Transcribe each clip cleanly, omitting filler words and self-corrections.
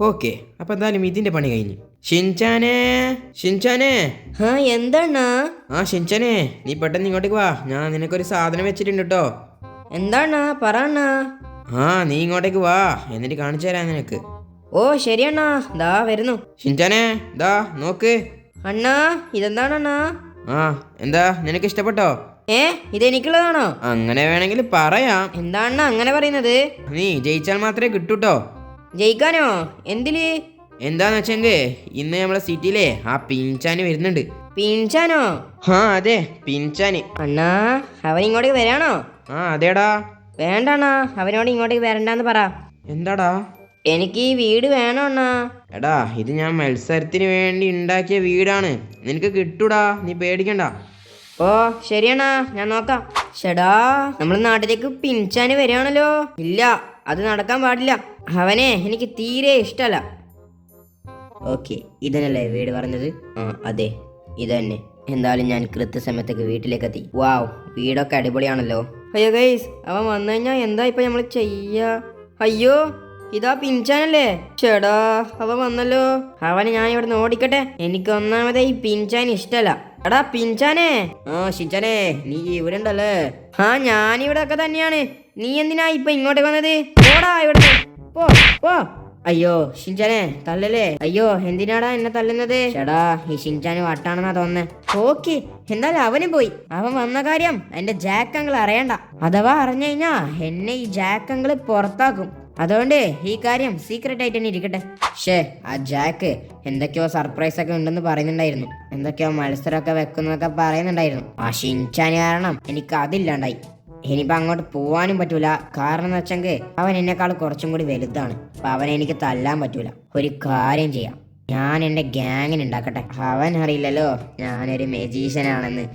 Okay, അപ്പൊ എന്തായാലും ഇതിന്റെ പണി കഴിഞ്ഞു. ഷിൻചാനെ, ഷിൻചാനെ. എന്താണ്? ഷിൻചാനെ, നീ പെട്ടെന്ന് ഇങ്ങോട്ടേക്ക് വാ. ഞാൻ നിനക്കൊരു സാധനം വെച്ചിട്ടുണ്ട് കേട്ടോ. എന്താണ് പറയണ്ണ? നീ ഇങ്ങോട്ടേക്ക് വാ, എന്നിട്ട് കാണിച്ചു തരാം നിനക്ക്. ഓ ശരിയണ്ണാ, ദാ വരുന്നു. ഷിൻചാനെ, ദാ നോക്ക്. അണ്ണാ ഇതെന്താണണ്ണാ? എന്താ, നിനക്ക് ഇഷ്ടപ്പെട്ടോ? ഇതെനിക്കുള്ളതാണോ? അങ്ങനെ വേണമെങ്കിൽ പറയാം. എന്താണ് അങ്ങനെ പറയുന്നത്? നീ ജയിച്ചാൽ മാത്രമേ കിട്ടൂട്ടോ. ജയിക്കാനോ? എന്തില്? എന്താന്ന് വെച്ചെങ്കിൽ ഇന്ന് നമ്മളെ സിറ്റിയിലെ ആ പിൻചാന് വരുന്നുണ്ട്. പിൻചാനോ? അതെ, പിൻചാന്. അണ്ണാ അവൻ ഇങ്ങോട്ടേക്ക് വരാണോ? അതേടാ. വേണ്ടണ്ണാ, അവനോട് ഇങ്ങോട്ടേക്ക് വരണ്ടെന്ന് പറ. എന്താടാ? എനിക്ക് ഈ വീട് വേണോ അണ്ണാ? എടാ, ഇത് ഞാൻ മത്സരത്തിന് വേണ്ടി ഉണ്ടാക്കിയ വീടാണ്, നിനക്ക് കിട്ടൂടാ, നീ പേടിക്കണ്ട. ഓ ശരിയണ്ണാ, ഞാൻ നോക്കാം. ഷെടാ, നമ്മളെ നാട്ടിലേക്ക് പിൻചാന് വരികയാണല്ലോ. ഇല്ല, അത് നടക്കാൻ പാടില്ല. അവനെ എനിക്ക് തീരെ ഇഷ്ടമല്ല. ഓക്കെ, ഇതന്നല്ലേ വീട് പറഞ്ഞത്? അതെ, ഇത് തന്നെ. എന്തായാലും ഞാൻ കൃത്യസമയത്തേക്ക് വീട്ടിലേക്ക് എത്തി. വാവ്, വീടൊക്കെ അടിപൊളിയാണല്ലോ. അയ്യോ ഗൈസ്, അവൻ വന്നു കഴിഞ്ഞാൽ എന്താ ഇപ്പൊ നമ്മൾ ചെയ്യാ? അയ്യോ, ഇതാ പിൻചാനല്ലേ? ചേടാ, അവൻ വന്നല്ലോ. അവനെ ഞാൻ ഇവിടെ ഓടിക്കട്ടെ. എനിക്ക് ഒന്നാമതേ ഈ പിൻചാൻ ഇഷ്ടല്ല. എടാ പിൻചാനെ. ഷിൻചാനെ, നീ ഇവിടെ ഉണ്ടല്ലേ? ഞാനിവിടെ ഒക്കെ തന്നെയാണ്. നീ എന്തിനാ ഇപ്പൊ ഇങ്ങോട്ട് വന്നത്? പോടാ ഇവിടെ, പോ പോ. അയ്യോ ഷിൻചാനെ, തല്ലല്ലേ? അയ്യോ, എന്തിനാടാ എന്നെ തല്ലുന്നത്? ചേടാ, ഈ ഷിൻചാന് വട്ടാണെന്നാ തോന്നുന്നേ. ഓക്കെ, എന്തായാലും അവനും പോയി. അവൻ വന്ന കാര്യം എന്റെ ജാക്ക് അങ്കിൾ അറിയണ്ട. അഥവാ അറിഞ്ഞു കഴിഞ്ഞാ എന്നെ ഈ ജാക്ക് അങ്കിൾ പുറത്താക്കും. അതുകൊണ്ട് ഈ കാര്യം സീക്രട്ട് ആയിട്ട് തന്നെ ഇരിക്കട്ടെ. ആ ജാക്ക് എന്തൊക്കെയോ സർപ്രൈസ് ഒക്കെ ഉണ്ടെന്ന് പറയുന്നുണ്ടായിരുന്നു. എന്തൊക്കെയോ മത്സരമൊക്കെ വെക്കുന്നതൊക്കെ പറയുന്നുണ്ടായിരുന്നു. ആ ഷിൻചാൻ കാരണം എനിക്ക് അതില്ലാണ്ടായി. ഇനിയിപ്പോ അങ്ങോട്ട് പോവാനും പറ്റൂല. കാരണം എന്ന് വെച്ചെങ്കിൽ അവൻ എന്നെക്കാൾ കുറച്ചും കൂടി വലുതാണ്. അപ്പൊ അവനെ എനിക്ക് തല്ലാൻ പറ്റൂല. ഒരു കാര്യം ചെയ്യാം, ഞാൻ എന്റെ ഗ്യാങ്ങിന് ഉണ്ടാക്കട്ടെ. അവൻ അറിയില്ലല്ലോ ഞാനൊരു മെജീഷ്യനാണെന്ന്.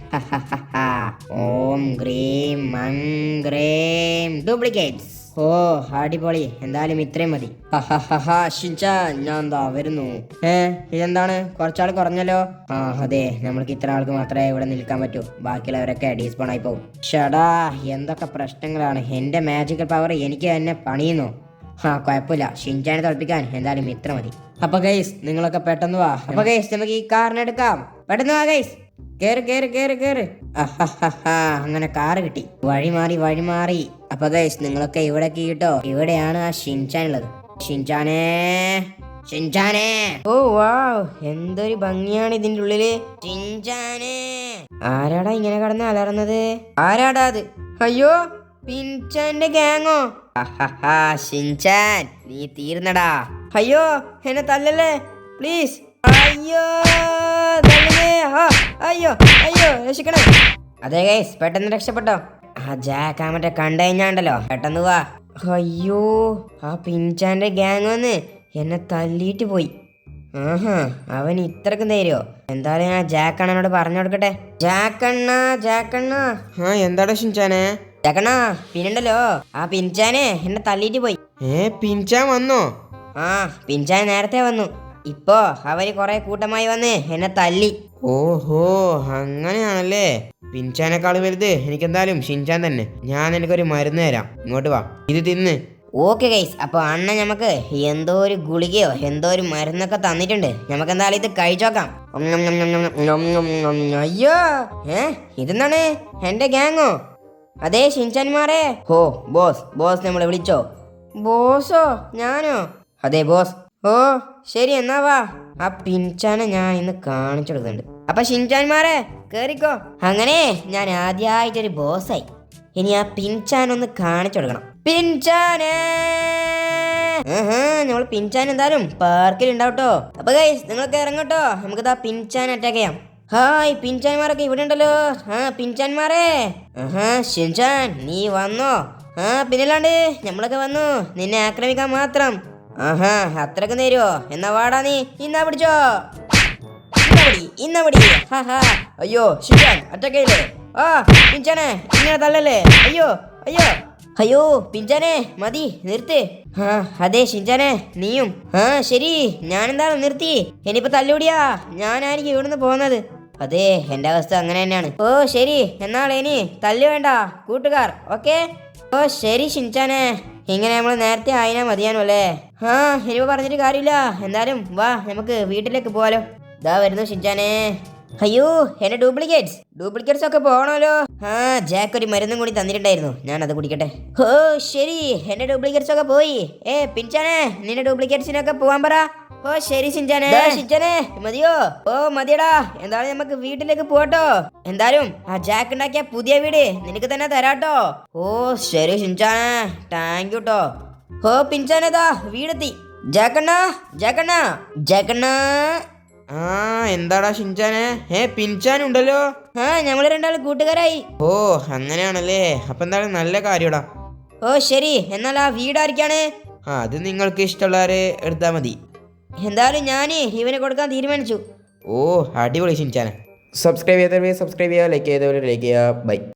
ഓം ഗ്രീം മംഗ്രീം ഡ്യൂപ്ലിക്കേറ്റ്സ്. ഓ അടിപൊളി, എന്തായാലും ഇത്രയും മതി. ഷിൻചാൻ, ഞാൻ എന്താ വരുന്നു. ഇതെന്താണ്, കുറച്ചാൾ കുറഞ്ഞല്ലോ? അതെ, നമ്മൾക്ക് ഇത്ര ആൾക്ക് മാത്രമേ ഇവിടെ നിൽക്കാൻ പറ്റൂ. ബാക്കിയുള്ളവരൊക്കെ ഡീസ്പോൺ ആയി പോകും. ഷടാ, എന്തൊക്കെ പ്രശ്നങ്ങളാണ്. എന്റെ മാജിക്കൽ പവർ എനിക്ക് തന്നെ പണിയുന്നു. കുഴപ്പമില്ല, ഷിൻചാനെ തോൽപ്പിക്കാൻ എന്തായാലും ഇത്ര മതി. അപ്പൊ ഗൈസ്, നിങ്ങളൊക്കെ പെട്ടെന്ന് വാ. അപ്പൊ ഗൈസ്, നമുക്ക് ഈ കാറിനെടുക്കാം. പെട്ടെന്ന് വാ ഗൈസ്, കേറ് കേറ് കേറ് കേറ്. അങ്ങനെ കാറ് കിട്ടി. വഴി മാറി. അപ്പൊ ഗൈസ്, നിങ്ങളൊക്കെ ഇവിടെ കിട്ടോ. ഇവിടെയാണ് ആ ഷിൻചാൻ ഉള്ളത്. ഷിൻചാനേ, ഷിൻചാനേ. ഓ വാവ്, എന്തൊരു ഭംഗിയാണ് ഇതിന്റെ ഉള്ളില്. ഷിൻചാനേ. ആരാടാ ഇങ്ങനെ കടന്ന് അലറുന്നത്? ആരാടാ അത്? അയ്യോ, പിൻചാന്റെ ഗ്യാങ്ങോ? ഷിൻചാൻ, നീ തീർന്നടാ. അയ്യോ, എന്നെ തല്ലല്ലേ പ്ലീസ്. അയ്യോ അയ്യോ അയ്യോ, രക്ഷിക്കണേ. അതെ ഗൈസ്, പെട്ടെന്ന് രക്ഷപ്പെട്ടോ. ജാക്ക് മറ്റേ കണ്ടു കഴിഞ്ഞാണ്ടല്ലോ, പെട്ടെന്ന് വാ. അയ്യോ, ആ പിൻചാന്റെ ഗ്യാങ് വന്ന് എന്നെ തല്ലിയിട്ട് പോയി. അവൻ ഇത്രക്കും തരുമോ? എന്തായാലും ഞാൻ ജാക്കണ്ണനോട് പറഞ്ഞു കൊടുക്കട്ടെ. ജാക്കണ്ണ. എന്താടാ ഷിൻചാനെ? ജാക്കണ്ണ, പിന്നുണ്ടല്ലോ, ആ പിൻചാനെ എന്നെ തല്ലിയിട്ട് പോയി. പിൻചാൻ വന്നോ? പിൻചാൻ നേരത്തെ വന്നു. ഇപ്പോ അവര് കുറെ കൂട്ടമായി വന്ന് എന്നെ തല്ലി. ഓഹോ, അങ്ങനെയാണല്ലേ. പിൻചാനേക്കാൾ വലുത് എനിക്കെന്തായാലും ഷിൻചാൻ തന്നെ. ഞാൻ നിനക്കൊരു മരുന്ന് തരാം, ഇങ്ങോട്ട് വാ, ഇത് തിന്ന്. ഓക്കെ ഗൈസ്, അപ്പൊ അണ്ണൻ നമുക്ക് എന്തോ ഒരു ഗുളികയോ എന്തോ ഒരു മരുന്നൊക്കെ തന്നിട്ടുണ്ട്. നമുക്ക് എന്തായാലും ഇത് കഴിച്ചോക്കാം. അയ്യോ, ഇതെന്താണ്? എന്റെ ഗ്യാങ്ങോ? അതെ ഷിൻചാൻമാരെ. ബോസ് നമ്മളെ വിളിച്ചോ? ബോസോ? ഞാനോ? അതെ ബോസ്. ഓ ശരി, എന്നാ വാ. ആ പിൻചാനെ ഞാൻ ഇന്ന് കാണിച്ചു കൊടുക്കുന്നുണ്ട്. അപ്പൊ ഷിൻചാൻമാരെ കേറിക്കോ. അങ്ങനെ ഞാൻ ആദ്യമായിട്ടൊരു ബോസായി. ഇനി ആ പിൻചാൻ ഒന്ന് കാണിച്ചു കൊടുക്കണം. പിൻചാനേ. നമ്മൾ പിൻചാൻ എന്തായാലും പാർക്കിൽ ഉണ്ടാവട്ടോ. അപ്പൊ ഗൈസ്, നിങ്ങളൊക്കെ ഇറങ്ങട്ടോ, നമുക്കിതാ പിൻചാൻ അറ്റാക്ക് ചെയ്യാം. ഹായ്, പിൻചാൻമാരൊക്കെ ഇവിടെ ഉണ്ടല്ലോ. പിൻചാൻമാരെ. ഷിൻചാൻ, നീ വന്നോ? പിന്നല്ലാണ്ട് നമ്മളൊക്കെ വന്നു നിന്നെ ആക്രമിക്കാൻ മാത്രം. അത്രക്ക് നേരുവോ? എന്നാ വാടാ നീ. ഇന്നാ പിടിച്ചോ, ഇന്നപടി. അയ്യോ ഷിൻചാൻ, അറ്റാക്ക് ചെയ്യില്ലേ? പിൻചാനെ, ഇങ്ങനെ തള്ളല്ലേ. അയ്യോ പിൻചാനെ, മതി, നിർത്ത്. അതെ ഷിൻചാനെ, നീയും? ശരി, ഞാനെന്താണ് നിർത്തി. ഇനിയിപ്പോ തല്ലുകൂടിയാ ഞാനായിരിക്കും ഇവിടുന്ന് പോകുന്നത്. അതെ, എന്റെ അവസ്ഥ അങ്ങനെ തന്നെയാണ്. ഓ ശരി, എന്നാൽ ഇനി തല്ലു വേണ്ട കൂട്ടുകാർ. ഓക്കെ. ഓ ശരി ഷിൻചാനെ. ഇങ്ങനെ നമ്മൾ നേരത്തെ ആയിനാ മതിയാനോ അല്ലേ? ആ ഇനിയിപ്പോ പറഞ്ഞിട്ട് കാര്യമില്ല. എന്തായാലും വാ നമുക്ക് വീട്ടിലേക്ക് പോവാലോ. ഇതാ വരുന്നു ഷിൻചാനെ. അയ്യോ എന്റെ ഡ്യൂപ്ലിക്കേറ്റ്സ് ഒക്കെ പോകണമല്ലോ. ആ ജാക്ക് ഒരു മരുന്നും കൂടി തന്നിട്ടുണ്ടായിരുന്നു, ഞാൻ അത് കുടിക്കട്ടെ. ഓ ശരി, എന്റെ ഡ്യൂപ്ലിക്കേറ്റ്സ് ഒക്കെ പോയി. പിൻചാനെ നിന്റെ ഡ്യൂപ്ലിക്കേറ്റ്സിനൊക്കെ പോവാൻ പറ. ഓ ശരി ഷിൻചാനെ. മതിയോ? ഓ മതിയടാ. എന്തായാലും നമുക്ക് വീട്ടിലേക്ക് പോട്ടോ. എന്തായാലും ആ ജാക്ക് ഉണ്ടാക്കിയ പുതിയ വീട് നിനക്ക് തന്നെ തരാട്ടോ. ഓ ശരി ഷിൻചാനെ, താങ്ക് യു ട്ടോ. ഓ പിൻചാനേതാ വീടെത്തി. ജാക്കണ്ണ. ആ എന്താടാ ഷിൻചാനെ? പിൻചാനുണ്ടല്ലോ. ആ ഞങ്ങള് രണ്ടാളും കൂട്ടുകാരായി. ഓ അങ്ങനെയാണല്ലേ, അപ്പൊ എന്തായാലും നല്ല കാര്യടാ. ഓ ശരി, എന്നാൽ ആ വീടായിരിക്കാണ്? അത് നിങ്ങൾക്ക് ഇഷ്ടമുള്ളവരെ എടുത്താൽ മതി. എന്തായാലും ഞാന് ഇവന് കൊടുക്കാൻ തീരുമാനിച്ചു. ഓ അടിപൊളി ഷിൻചാനെ. സബ്സ്ക്രൈബ് ചെയ്തവരെ സബ്സ്ക്രൈബ് ചെയ്യുക, ലൈക്ക് ചെയ്തവരെ ലൈക്ക് ചെയ്യുക. ബൈ.